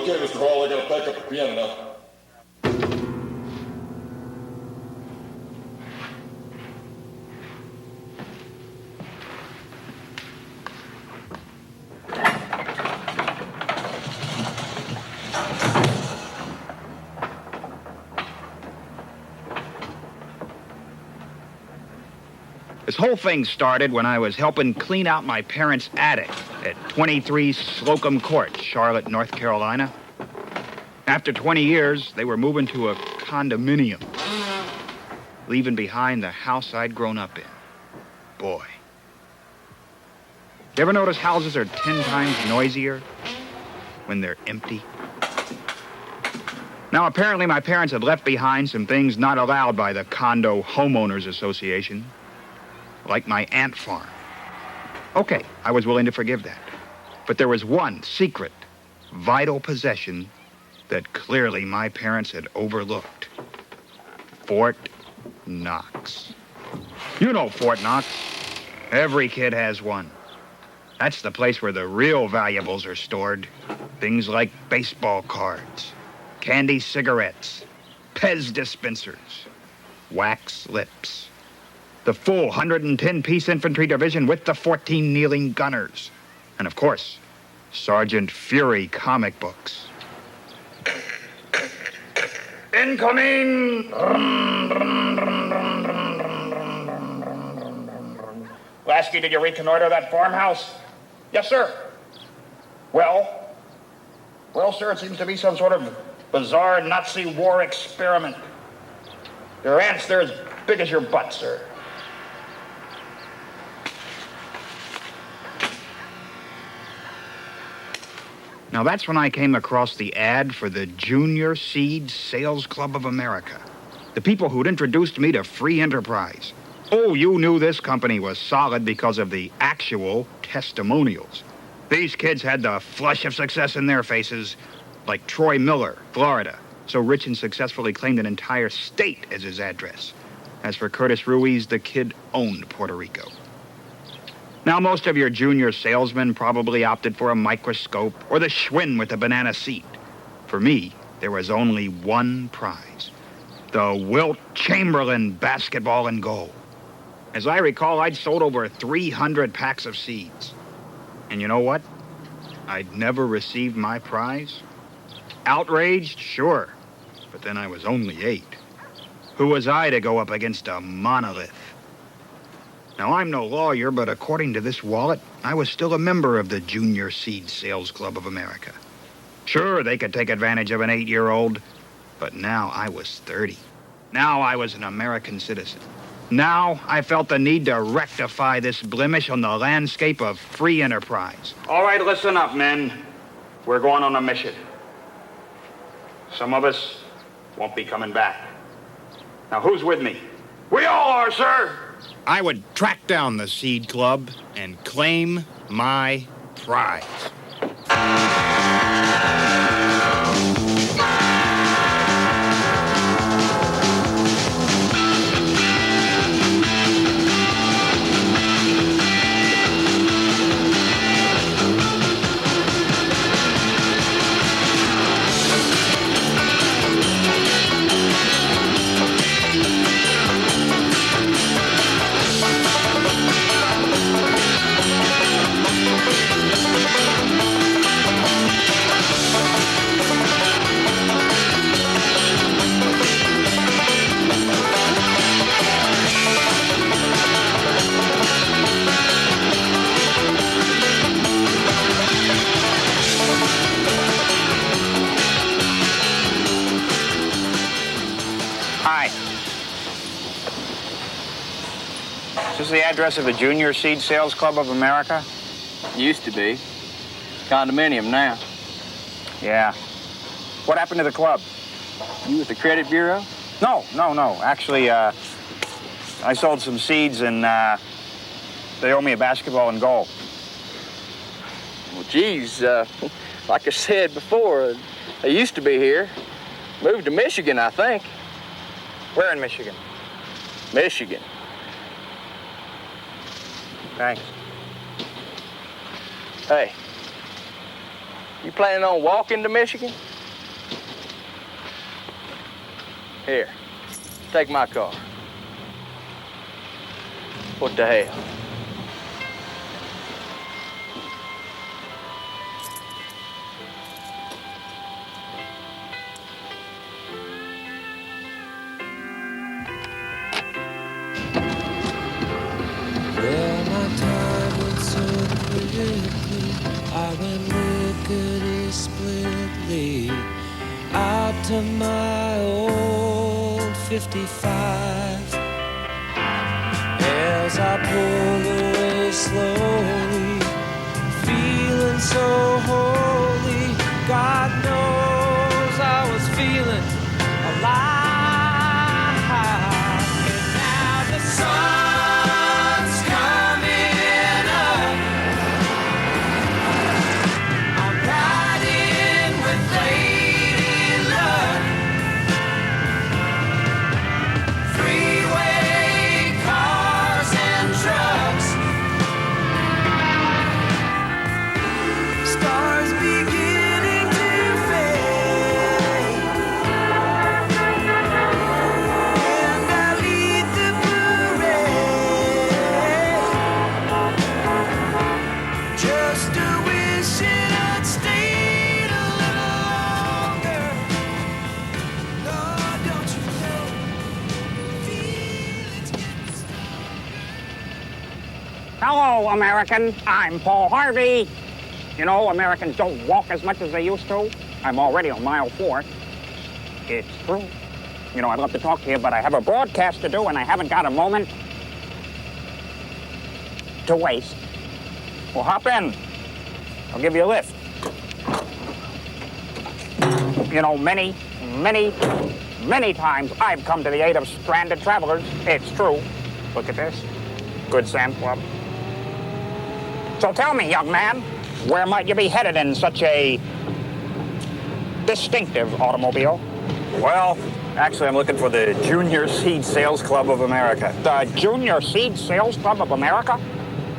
Okay, Mr. Hall, I gotta pack up the piano now. This whole thing started when I was helping clean out my parents' attic at 23 Slocum Court, Charlotte, North Carolina. After 20 years, they were moving to a condominium, leaving behind the house I'd grown up in. Boy. You ever notice houses are 10 times noisier when they're empty? Now, apparently my parents had left behind some things not allowed by the Condo Homeowners Association, like my ant farm. Okay, I was willing to forgive that. But there was one secret, vital possession that clearly my parents had overlooked. Fort Knox. You know Fort Knox. Every kid has one. That's the place where the real valuables are stored. Things like baseball cards, candy cigarettes, Pez dispensers, wax lips. The full 110-piece infantry division with the 14 kneeling gunners. And of course, Sergeant Fury comic books. Incoming! Lasky, did you reconnoiter that farmhouse? Yes, sir. Well, sir, it seems to be some sort of bizarre Nazi war experiment. There are ants there as big as your butt, sir. Now, that's when I came across the ad for the Junior Seed Sales Club of America. The people who'd introduced me to free enterprise. Oh, you knew this company was solid because of the actual testimonials. These kids had the flush of success in their faces, like Troy Miller, Florida, so rich and successful he claimed an entire state as his address. As for Curtis Ruiz, the kid owned Puerto Rico. Now, most of your junior salesmen probably opted for a microscope or the Schwinn with the banana seat. For me, there was only one prize. The Wilt Chamberlain basketball and goal. As I recall, I'd sold over 300 packs of seeds. And you know what? I'd never received my prize. Outraged? Sure. But then I was only 8. Who was I to go up against a monolith? Now, I'm no lawyer, but according to this wallet, I was still a member of the Junior Seed Sales Club of America. Sure, they could take advantage of an 8-year-old, but now I was 30. Now I was an American citizen. Now I felt the need to rectify this blemish on the landscape of free enterprise. All right, listen up, men. We're going on a mission. Some of us won't be coming back. Now, who's with me? We all are, sir! I would track down the Seed Club and claim my prize. Is this the address of the Junior Seed Sales Club of America? Used to be. Condominium now. Yeah. What happened to the club? You with the credit bureau? No. Actually, I sold some seeds and they owe me a basketball and goal. Well, geez, like I said before, they used to be here. Moved to Michigan, I think. Where in Michigan? Michigan. Thanks. Hey, You planning on walking to Michigan? Here, take my car. What the hell? Well, my time went so quickly. I went lickety-splitly out to my old 55. As I pulled away slowly, feeling so holy, God knows I was feeling alive. And now the sun's coming up. I'm riding with Lady Luck. Freeway cars and trucks. Stars beginning to fade. And I lead the parade. Just a wishing I'd stayed a little longer. Lord, don't you know? Feelings get Hello, American. I'm Paul Harvey. You know, Americans don't walk as much as they used to. I'm already on mile 4. It's true. You know, I'd love to talk to you, but I have a broadcast to do, and I haven't got a moment to waste. Well, hop in. I'll give you a lift. You know, many times I've come to the aid of stranded travelers. It's true. Look at this. Good Sand Club. So tell me, young man, where might you be headed in such a distinctive automobile? Well, actually, I'm looking for the Junior Seed Sales Club of America. The Junior Seed Sales Club of America?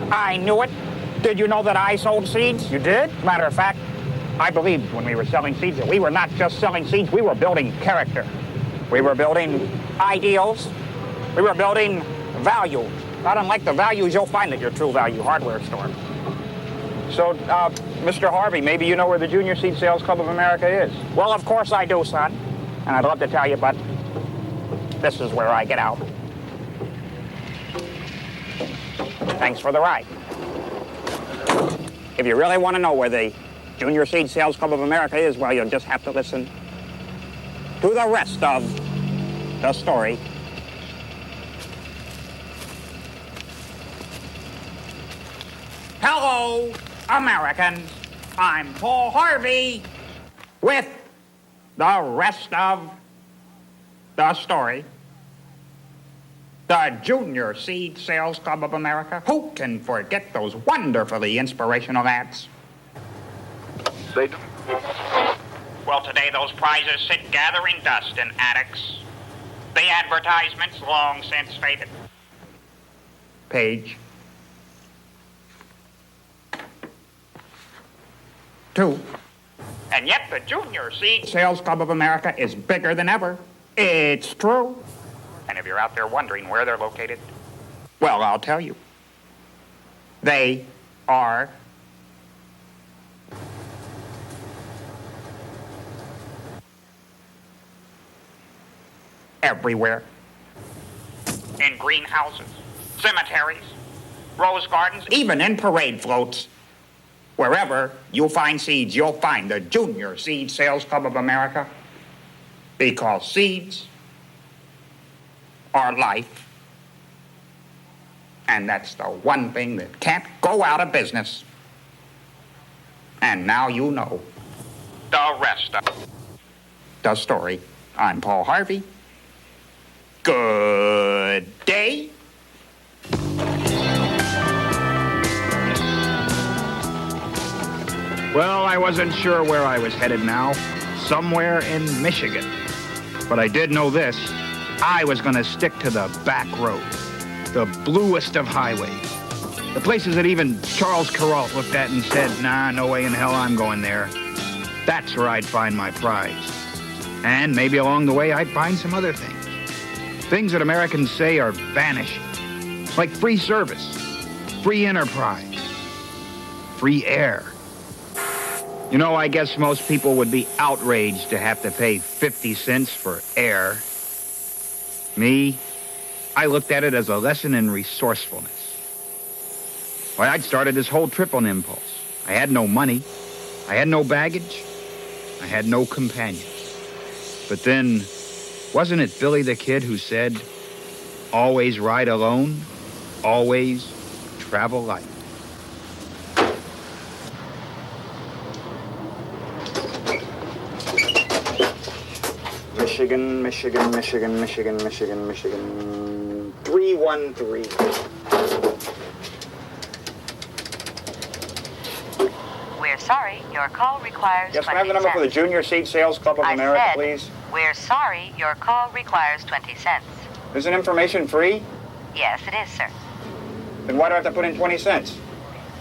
I knew it. Did you know that I sold seeds? You did? Matter of fact, I believed when we were selling seeds that we were not just selling seeds, we were building character. We were building ideals. We were building values. Not unlike the values you'll find at your True Value hardware store. So, Mr. Harvey, maybe you know where the Junior Seed Sales Club of America is. Well, of course I do, son. And I'd love to tell you, but this is where I get out. Thanks for the ride. If you really want to know where the Junior Seed Sales Club of America is, well, you'll just have to listen to the rest of the story. Hello, Americans. I'm Paul Harvey with the rest of the story. The Junior Seed Sales Club of America. Who can forget those wonderfully inspirational ads? They do. Well, today those prizes sit gathering dust in attics. The advertisements long since faded. Page 2. And yet the Junior Seed Sales Club of America is bigger than ever. It's true. And if you're out there wondering where they're located, well, I'll tell you. They are everywhere. In greenhouses, cemeteries, rose gardens, even in parade floats. Wherever you find seeds, you'll find the Junior Seed Sales Club of America. Because seeds are life. And that's the one thing that can't go out of business. And now you know the rest of the story. I'm Paul Harvey. Good day. Well, I wasn't sure where I was headed now. Somewhere in Michigan. But I did know this. I was going to stick to the back road. The bluest of highways. The places that even Charles Kuralt looked at and said, nah, no way in hell I'm going there. That's where I'd find my prize. And maybe along the way, I'd find some other things. Things that Americans say are vanishing. Like free service, free enterprise, free air. You know, I guess most people would be outraged to have to pay 50 cents for air. Me, I looked at it as a lesson in resourcefulness. Why, I'd started this whole trip on impulse. I had no money. I had no baggage. I had no companions. But then, wasn't it Billy the Kid who said, always ride alone, always travel light? Michigan, Michigan, Michigan, Michigan, Michigan, Michigan. 313. We're sorry, your call requires Yes, 20 can I have the number for the cents. Junior Seed Sales Club of America, I said, please? we're sorry, your call requires 20 cents. Isn't information free? Yes, it is, sir. Then why do I have to put in 20 cents?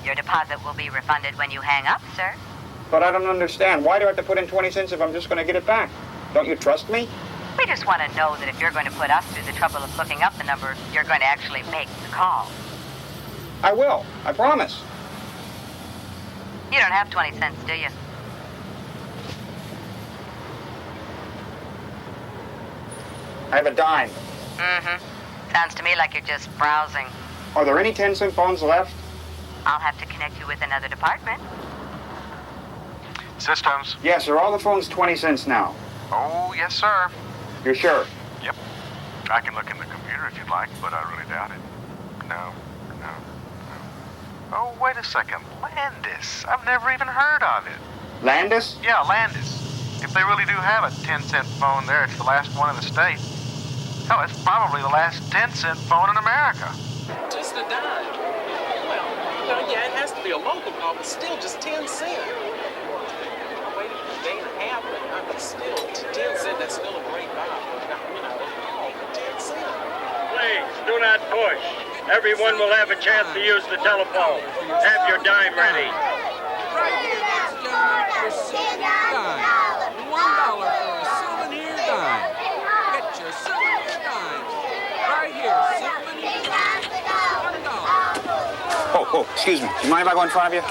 Your deposit will be refunded when you hang up, sir. But I don't understand. Why do I have to put in 20 cents if I'm just going to get it back? Don't you trust me? We just want to know that if you're going to put us through the trouble of looking up the number, you're going to actually make the call. I will. I promise. You don't have 20 cents, do you? I have a dime. Mm-hmm. Sounds to me like you're just browsing. Are there any 10-cent phones left? I'll have to connect you with another department. Systems. Yes, are all the phones 20 cents now? Oh, yes, sir. You're sure? Yep. I can look in the computer if you'd like, but I really doubt it. No. Oh, wait a second. Landis. I've never even heard of it. Landis? Yeah, Landis. If they really do have a 10-cent phone there, it's the last one in the state. Hell, it's probably the last 10-cent phone in America. Just a dime. Well, yeah, it has to be a local call, but still just 10 cents. I waited a day and a half, but still, 10 cents, that's still a great buy. You know, call for 10 cents. Please, do not push. Everyone will have a chance to use the telephone. Have your dime ready. Right here, ladies and gentlemen, for souvenir dime. $1 for a souvenir dime. Get your souvenir dimes. Right here, souvenir dimes. $1. Oh, excuse me. Do you mind if I go in front of you?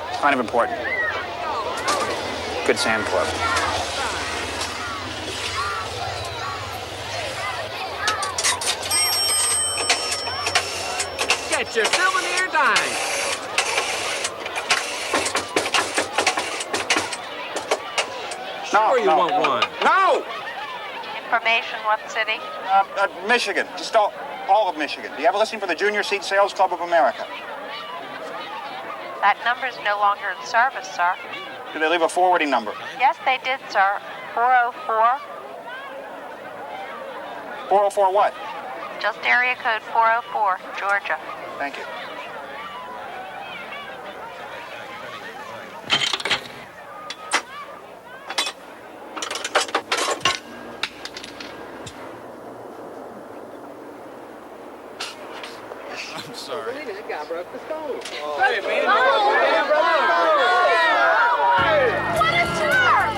It's kind of important. Good Sam Club. Get your souvenir dime. Sure you want one. No! Information, what city? Michigan. Just all of Michigan. Do you have a listing for the Junior Seed Sales Club of America? That number's no longer in service, sir. Do they leave a forwarding number? Yes, they did, sir. 404. 404 what? Just area code 404, Georgia. Thank you. I'm sorry. That guy broke the phone. Hey, man. What a jerk!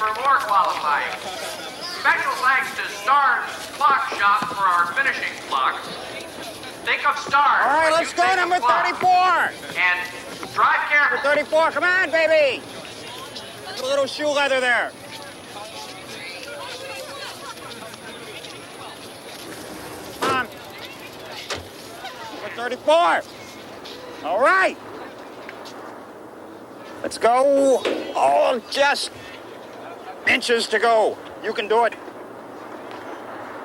for more qualifying. Special thanks to Star's Clock Shop for our finishing clocks. Think of Star. All right, let's go, number 34. And drive careful. Number 34, come on, baby. Put a little shoe leather there. Come on. Number 34. All right. Let's go. Oh, just inches to go. You can do it.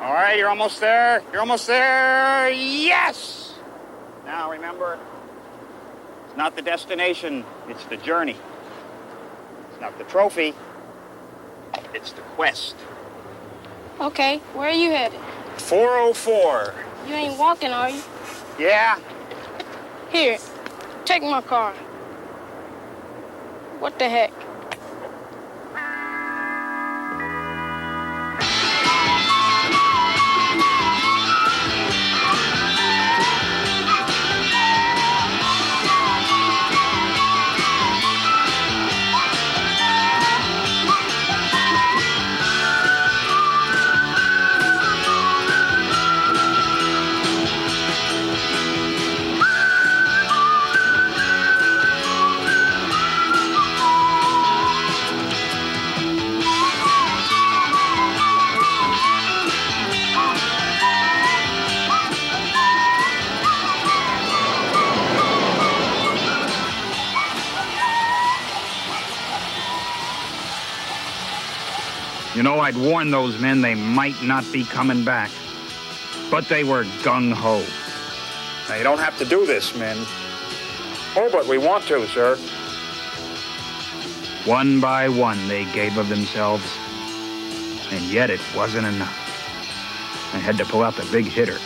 All right, you're almost there. You're almost there. Yes! Now remember, it's not the destination, it's the journey. It's not the trophy, it's the quest. Okay, where are you headed? 404. You ain't walking, are you? Yeah. Here, take my car. What the heck? You know, I'd warned those men they might not be coming back. But they were gung-ho. Now, you don't have to do this, men. Oh, but we want to, sir. One by one, they gave of themselves. And yet it wasn't enough. I had to pull out the big hitter.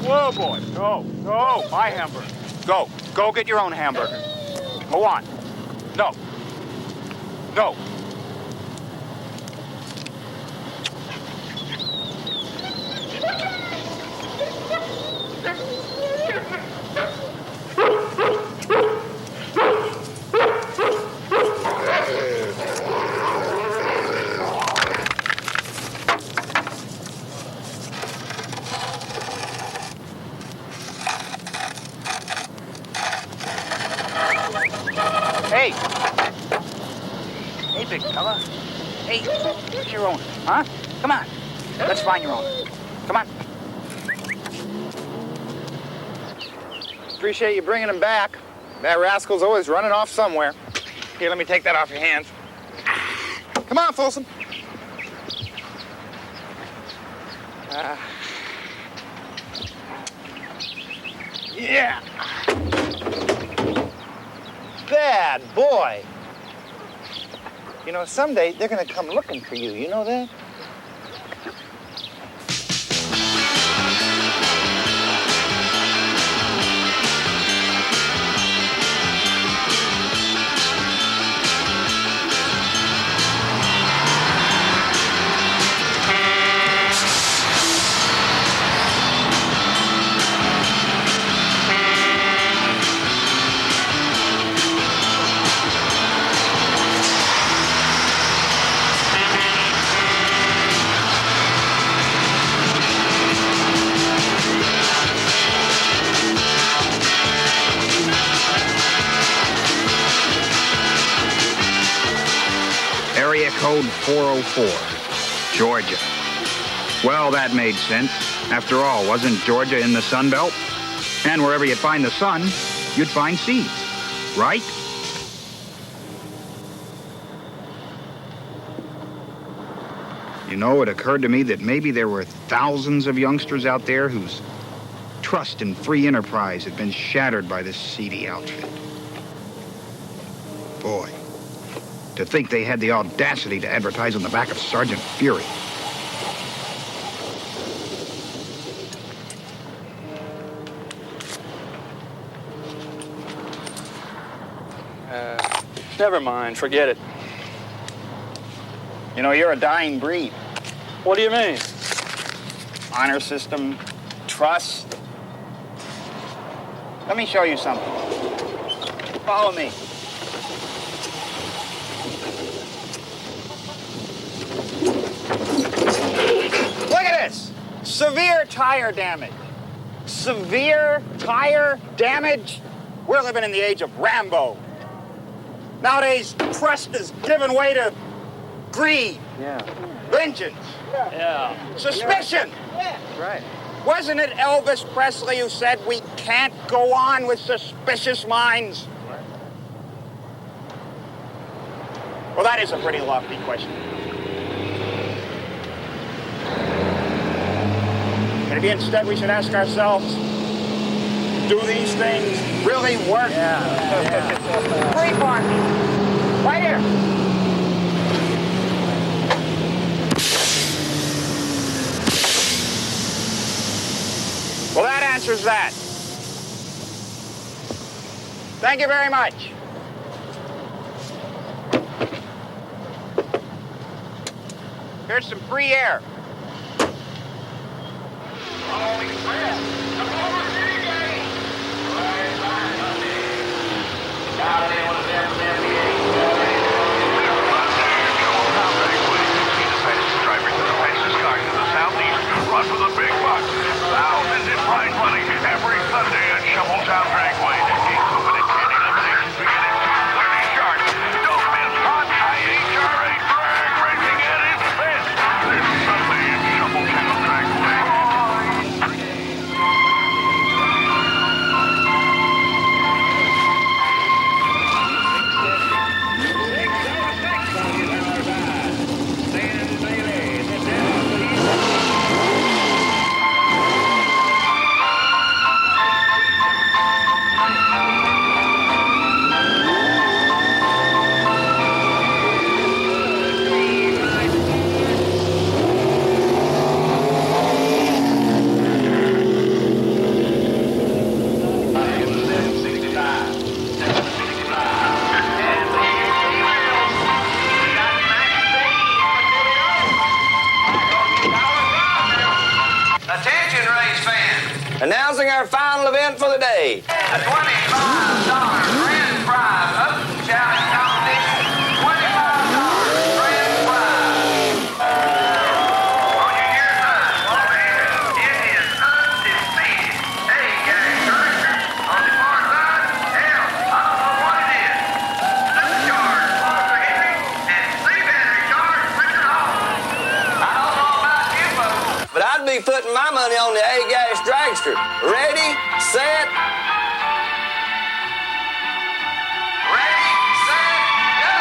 Whoa, boy. No, my hamburger. Go get your own hamburger. Go on. No. Hey, big fella. Hey, get your own, huh? Come on. Let's find your own. Come on. Appreciate you bringing him back. That rascal's always running off somewhere. Here, let me take that off your hands. Come on, Folsom. Yeah. Bad boy. You know, someday they're gonna come looking for you. You know that? area code 404, Georgia. Well, that made sense. After all, wasn't Georgia in the Sun Belt? And wherever you'd find the sun, you'd find seeds, right? You know, it occurred to me that maybe there were thousands of youngsters out there whose trust in free enterprise had been shattered by this seedy outfit. Boy, to think they had the audacity to advertise on the back of Sergeant Fury. Never mind, forget it. You know, you're a dying breed. What do you mean? Honor system, trust. Let me show you something. Follow me. Look at this. Severe tire damage. Severe tire damage? We're living in the age of Rambo. Nowadays, trust is giving way to greed. Yeah. Vengeance. Yeah. Suspicion. Yeah. Right. Wasn't it Elvis Presley who said we can't go on with suspicious minds? Well, that is a pretty lofty question. Maybe instead we should ask ourselves, do these things really work? Yeah. Free parking. Right here. Well, that answers that. Thank you very much. Here's some free air. Run for the big bucks. Thousands in prize money every Sunday at Showtime Dragway. Including candy eliminations beginning 2:30 sharp. Don't miss hot IHRA drag racing at its best this Sunday at Showtime Dragway. Announcing our final event for the day. A $25 grand prize up challenge competition. $25 grand prize. On your dear son, it is undefeated. Hey, gang, director, on the far side, hell, I don't know what it is. Supercharged Walter Henry and C-Battery charged Richard Hall. I don't know about you folks, But I'd be putting my money on the A-Gas dragster. Ready, set. ready, set, go.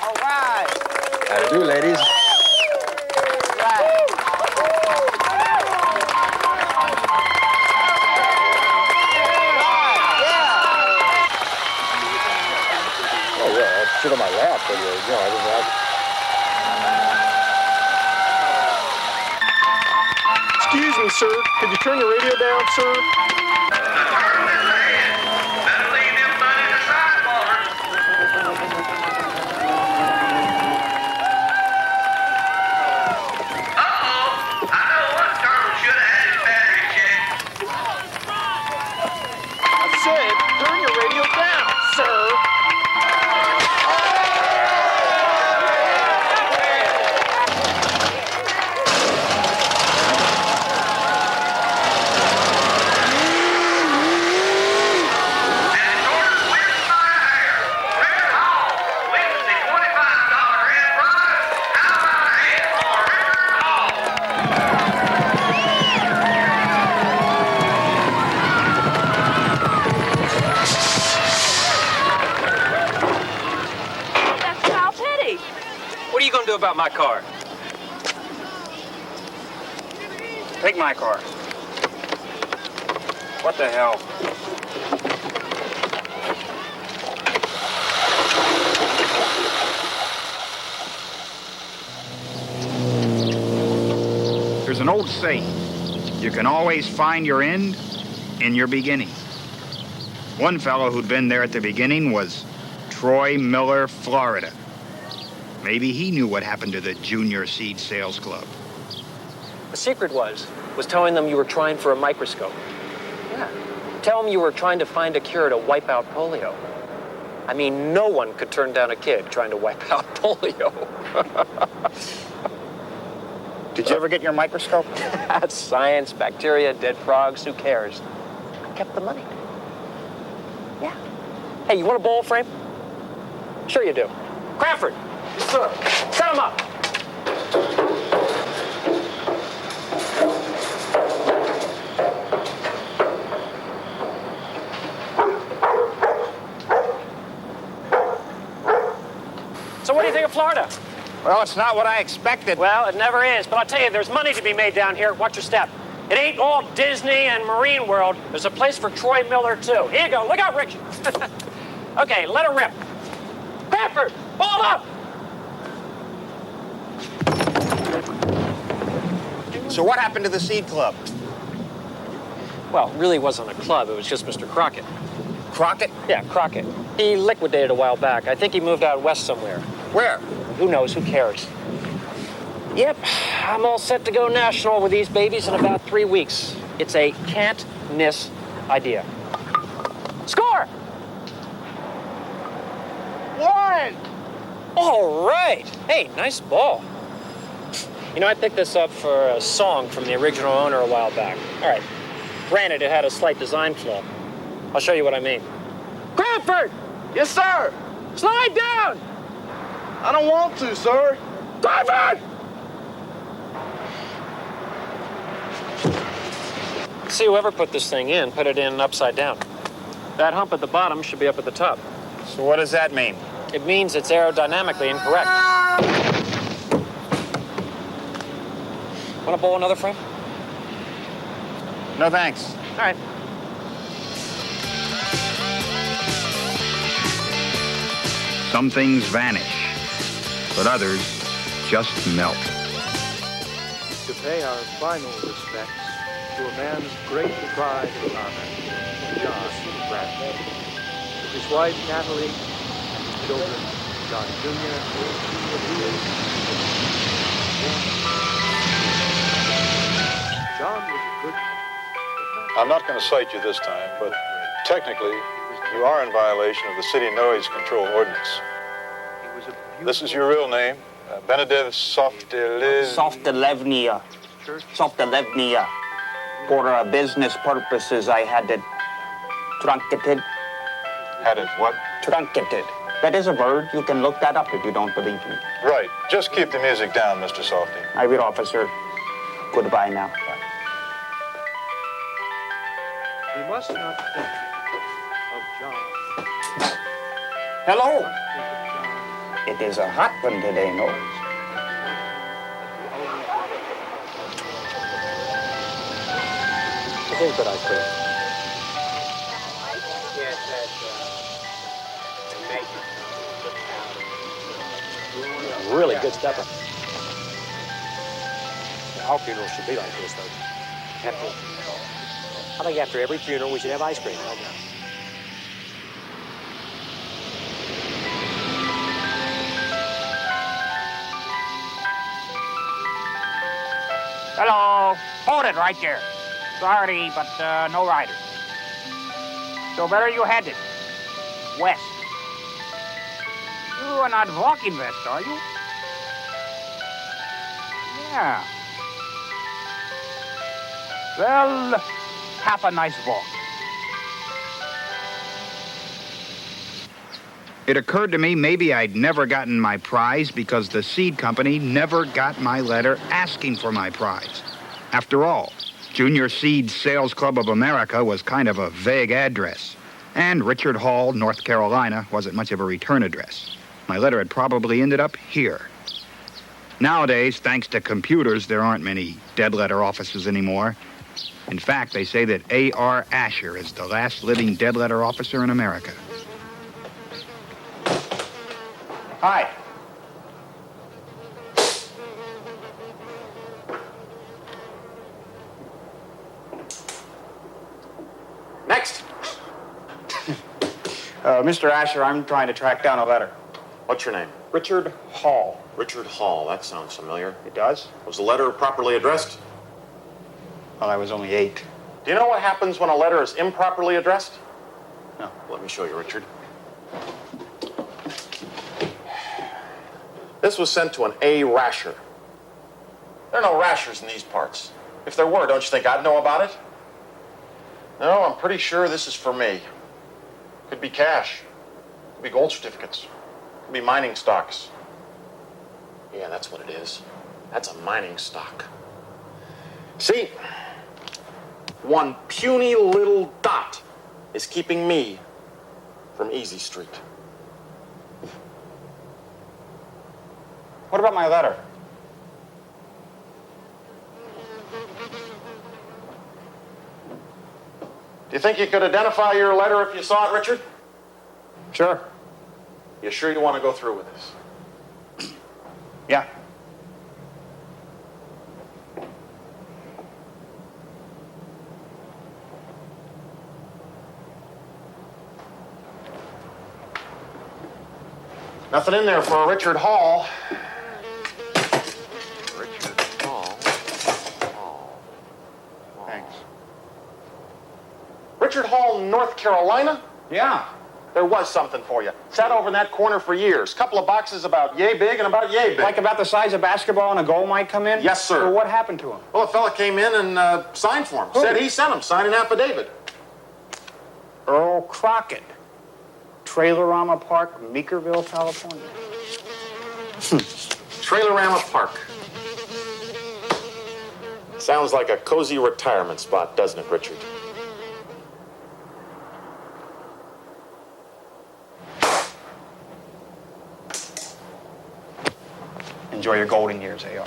All right. How to do, ladies? Sit on my lap, but I didn't have. Excuse me, sir. Could you turn the radio down, sir? I said, turn your radio down, sir. about my car? Take my car. What the hell? There's an old saying, you can always find your end in your beginning. One fellow who'd been there at the beginning was Troy Miller, Florida. Maybe he knew what happened to the Junior Seed Sales Club. The secret was telling them you were trying for a microscope. Yeah. Tell them you were trying to find a cure to wipe out polio. I mean, no one could turn down a kid trying to wipe out polio. Did you ever get your microscope? That's science, bacteria, dead frogs, who cares? I kept the money. Yeah. Hey, you want a bowl frame? Sure you do. Crawford! Yes, sir. Set him up! So what do you think of Florida? Well, it's not what I expected. Well, it never is, but I'll tell you, there's money to be made down here. Watch your step. It ain't all Disney and Marine World. There's a place for Troy Miller, too. Here you go. Look out, Rich. Okay, let her rip. Crawford, ball up! So what happened to the Seed Club? Well, it really wasn't a club. It was just Mr. Crockett. Crockett? Yeah, Crockett. He liquidated a while back. I think he moved out west somewhere. Where? Who knows? Who cares? Yep, I'm all set to go national with these babies in about 3 weeks. It's a can't-miss idea. Score! One! All right. Hey, nice ball. You know, I picked this up for a song from the original owner a while back. All right. Granted, it had a slight design flaw. I'll show you what I mean. Crawford! Yes, sir. Slide down! I don't want to, sir. Crawford! See, whoever put this thing in, put it in upside down. That hump at the bottom should be up at the top. So what does that mean? It means it's aerodynamically incorrect. Want to bowl another frame? No, thanks. All right. Some things vanish, but others just melt. To pay our final respects to a man's great pride and honor, John Bradley. With his wife, Natalie, and his children, John Jr., John was a good... I'm not going to cite you this time, but technically, you are in violation of the city noise control ordinance. This is your real name, Benedict Softelevnia. Softelevnia. For business purposes, I had it truncated. Had it what? Truncated. That is a word. You can look that up if you don't believe me. Right. Just keep the music down, Mr. Softy. I will, officer. Goodbye now. We must not think of John. Hello. It is a hot one today, no? Here's what I think. Really good stepper. Our funerals should be like this, though. I think after every funeral, we should have ice cream. Hello. Hold it right there. Sorry, but no riders. So where are you headed? West. You are not walking west, are you? Yeah. Well, have a nice walk. It occurred to me maybe I'd never gotten my prize because the seed company never got my letter asking for my prize. After all, Junior Seed Sales Club of America was kind of a vague address. And Richard Hall, North Carolina, wasn't much of a return address. My letter had probably ended up here. Nowadays, thanks to computers, there aren't many dead letter officers anymore. In fact, they say that A.R. Asher is the last living dead letter officer in America. Hi. Next. Mr. Asher, I'm trying to track down a letter. What's your name? Richard Hall. Richard Hall. That sounds familiar. It does? Was the letter properly addressed? Well, I was only 8. Do you know what happens when a letter is improperly addressed? No. Let me show you, Richard. This was sent to an A. Rasher. There are no Rashers in these parts. If there were, don't you think I'd know about it? No, I'm pretty sure this is for me. Could be cash. Could be gold certificates. Could be mining stocks. Yeah, that's what it is. That's a mining stock. See? One puny little dot is keeping me from Easy Street. What about my letter? Do you think you could identify your letter if you saw it, Richard? Sure. You sure you want to go through with this? Yeah. Nothing in there for Richard Hall. Richard Hall. Thanks. Richard Hall, North Carolina? Yeah. There was something for you. Sat over in that corner for years. Couple of boxes about yay big and about yay big. Like about the size of basketball and a goal might come in? Yes, sir. Well, what happened to him? Well, a fella came in and signed for him. Who? Said he sent him. Signed an affidavit. Earl Crockett. Trailerama Park, Meekerville, California. Trailerama Park. Sounds like a cozy retirement spot, doesn't it, Richard? Enjoy your golden years, A.R.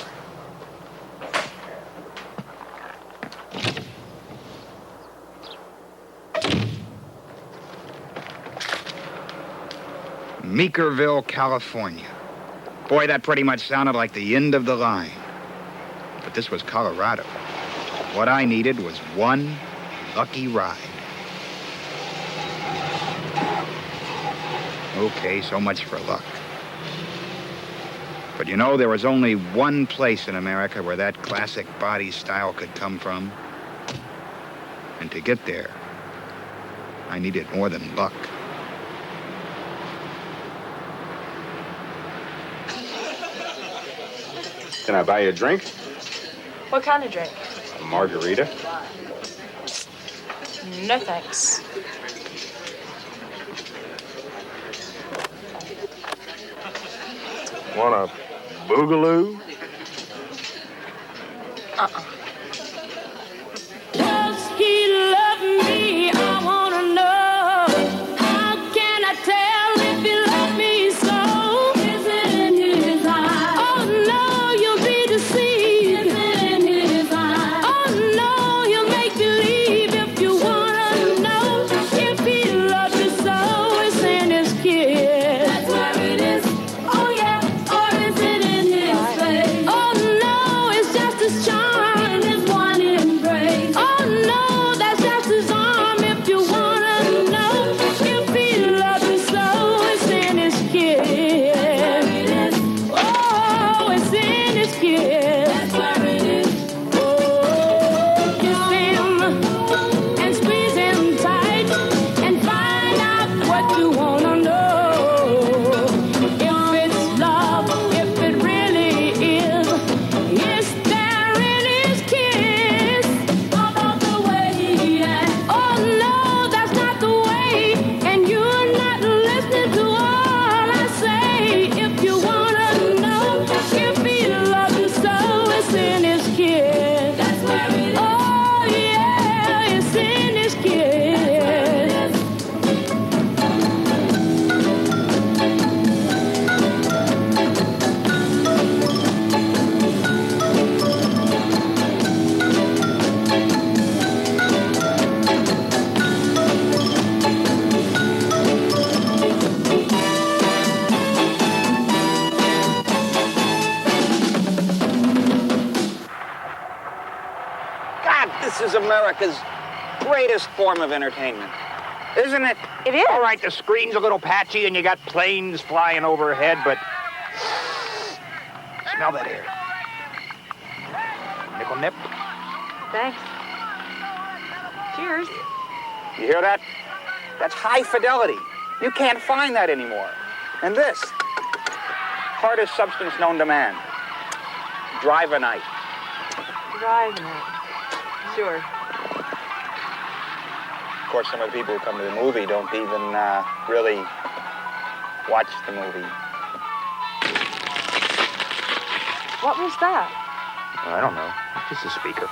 Meekerville, California. Boy, that pretty much sounded like the end of the line. But this was Colorado. What I needed was one lucky ride. Okay, so much for luck. But you know, there was only one place in America where that classic body style could come from. And to get there, I needed more than luck. Can I buy you a drink? What kind of drink? A margarita? No thanks. Want a boogaloo? Does he love me? I wanna know. How can I tell if he loves me so? Is it in his eyes? Oh no, you'll be deceived. Is it in his eyes? Oh no, you'll make believe if you wanna know. If he loves you so, it's in his kiss. That's where it is. Oh yeah, or is it in his face? Oh no, it's just his charm. America's greatest form of entertainment. Isn't it? It is. All right, the screen's a little patchy and you got planes flying overhead, but smell that air. Nickel nip. Thanks. Cheers. You hear that? That's high fidelity. You can't find that anymore. And this, hardest substance known to man. Drive-a-night. Drive-a-night. Sure. Of course, some of the people who come to the movie don't even really watch the movie. What was that? I don't know. Just a speaker.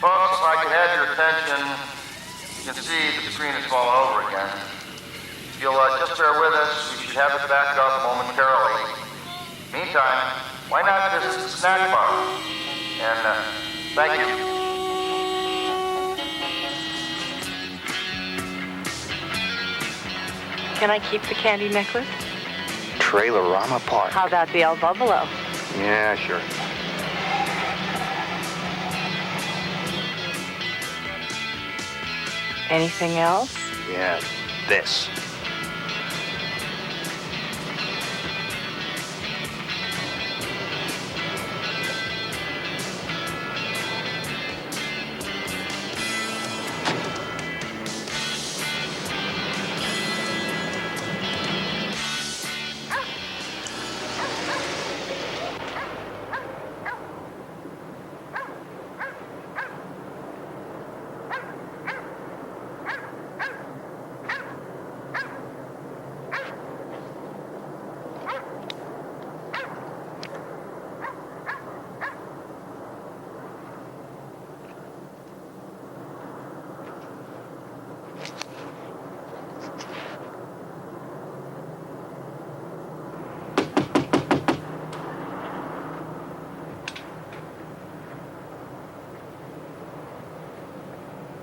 Folks, if I could have your attention, you can see the screen has fallen over again. If you'll just bear with us, we should have it back up momentarily. Meantime, why not visit the snack bar? And thank you. Can I keep the candy necklace? Trailer-rama Park. How about the El Bubalo? Yeah, sure. Anything else? Yeah, this.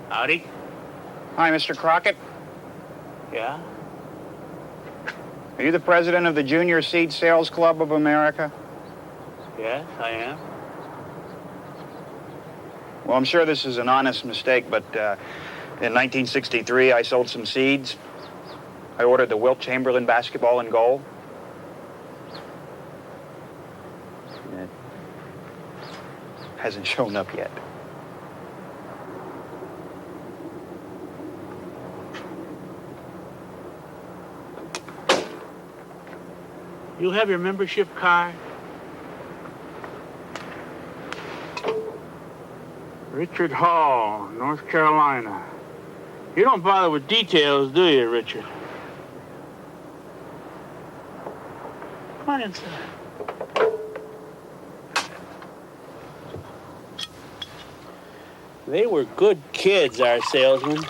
Howdy. Hi, Mr. Crockett. Yeah? Are you the president of the Junior Seed Sales Club of America? Yes, I am. Well, I'm sure this is an honest mistake, but in 1963, I sold some seeds. I ordered the Wilt Chamberlain basketball in gold. It hasn't shown up yet. You have your membership card? Richard Hall, North Carolina. You don't bother with details, do you, Richard? Come on inside. They were good kids, our salesmen.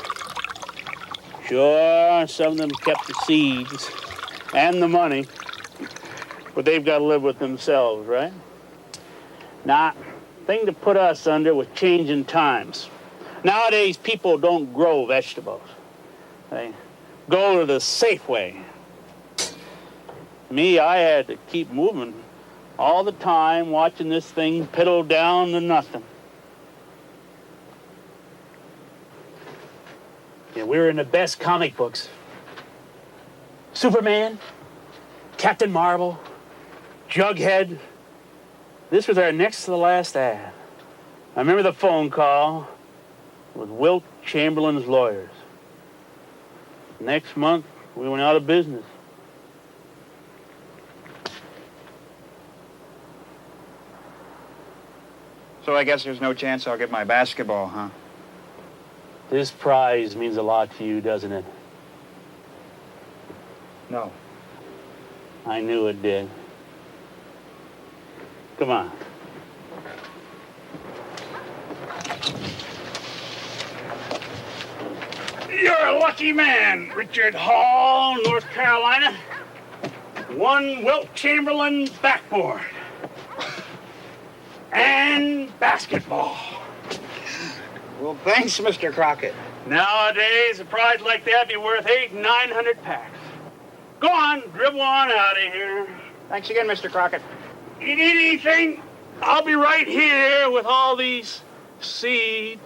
Sure, some of them kept the seeds and the money, but they've got to live with themselves, right? Now, thing to put us under was changing times. Nowadays, people don't grow vegetables. They go to the safe way. Me, I had to keep moving all the time, watching this thing piddle down to nothing. Yeah, we were in the best comic books. Superman, Captain Marvel, Jughead. This was our next to the last ad. I remember the phone call with Wilt Chamberlain's lawyers. Next month, we went out of business. So I guess there's no chance I'll get my basketball, huh? This prize means a lot to you, doesn't it? No. I knew it did. Come on. You're a lucky man, Richard Hall, North Carolina. One Wilt Chamberlain backboard. And basketball. Well, thanks, Mr. Crockett. Nowadays, a prize like that be worth 800 and 900 packs. Go on, dribble on out of here. Thanks again, Mr. Crockett. You need anything? I'll be right here with all these seeds.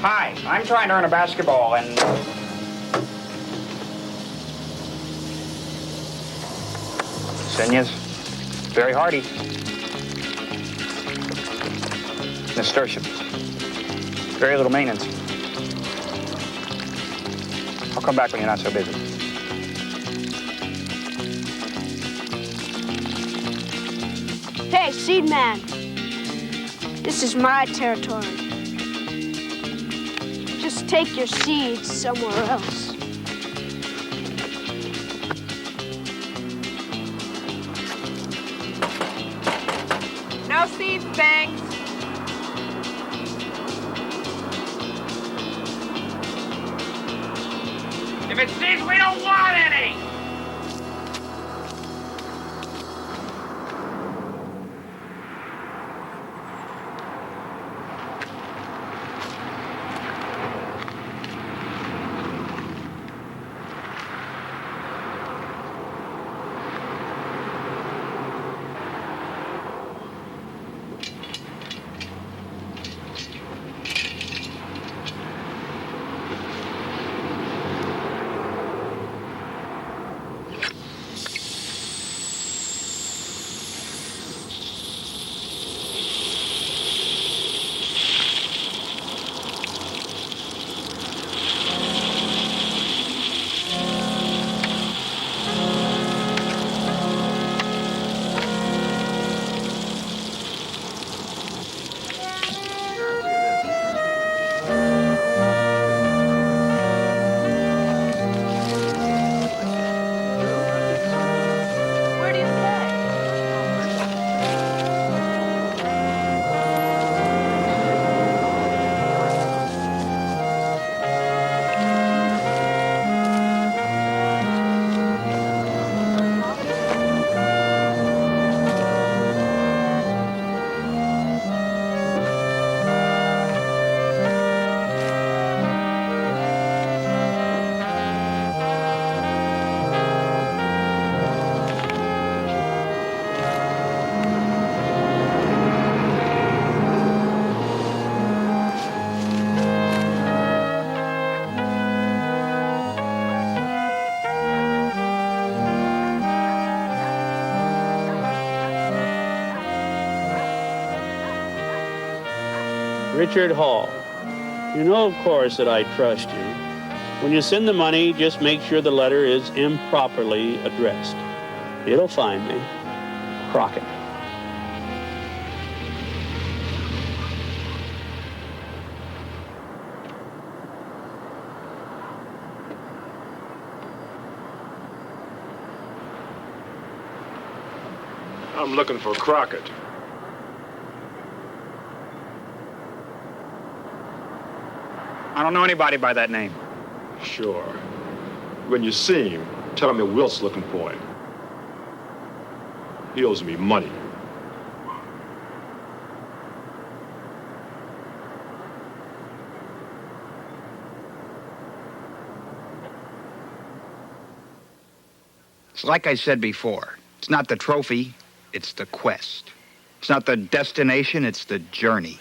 Hi, I'm trying to earn a basketball and... Seniors, very hardy. Nasturtiums, very little maintenance. I'll come back when you're not so busy. Hey, Seed Man. This is my territory. Just take your seeds somewhere else. No seeds, thanks. If it's seeds, we don't want any! Where do you stay? Richard Hall. You know, of course, that I trust you. When you send the money, just make sure the letter is improperly addressed. It'll find me. Crockett. I'm looking for Crockett. I don't know anybody by that name. Sure. When you see him, tell him that Wilt's looking for him. He owes me money. It's like I said before. It's not the trophy, it's the quest. It's not the destination, it's the journey.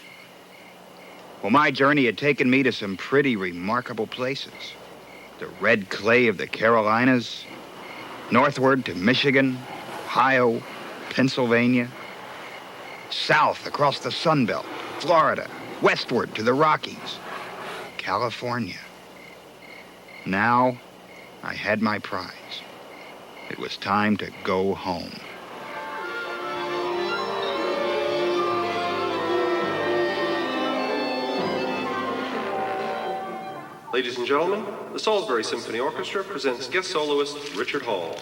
Well, my journey had taken me to some pretty remarkable places. The red clay of the Carolinas, northward to Michigan, Ohio, Pennsylvania, south across the Sun Belt, Florida, westward to the Rockies, California. Now, I had my prize. It was time to go home. Ladies and gentlemen, the Salisbury Symphony Orchestra presents guest soloist Richard Hall.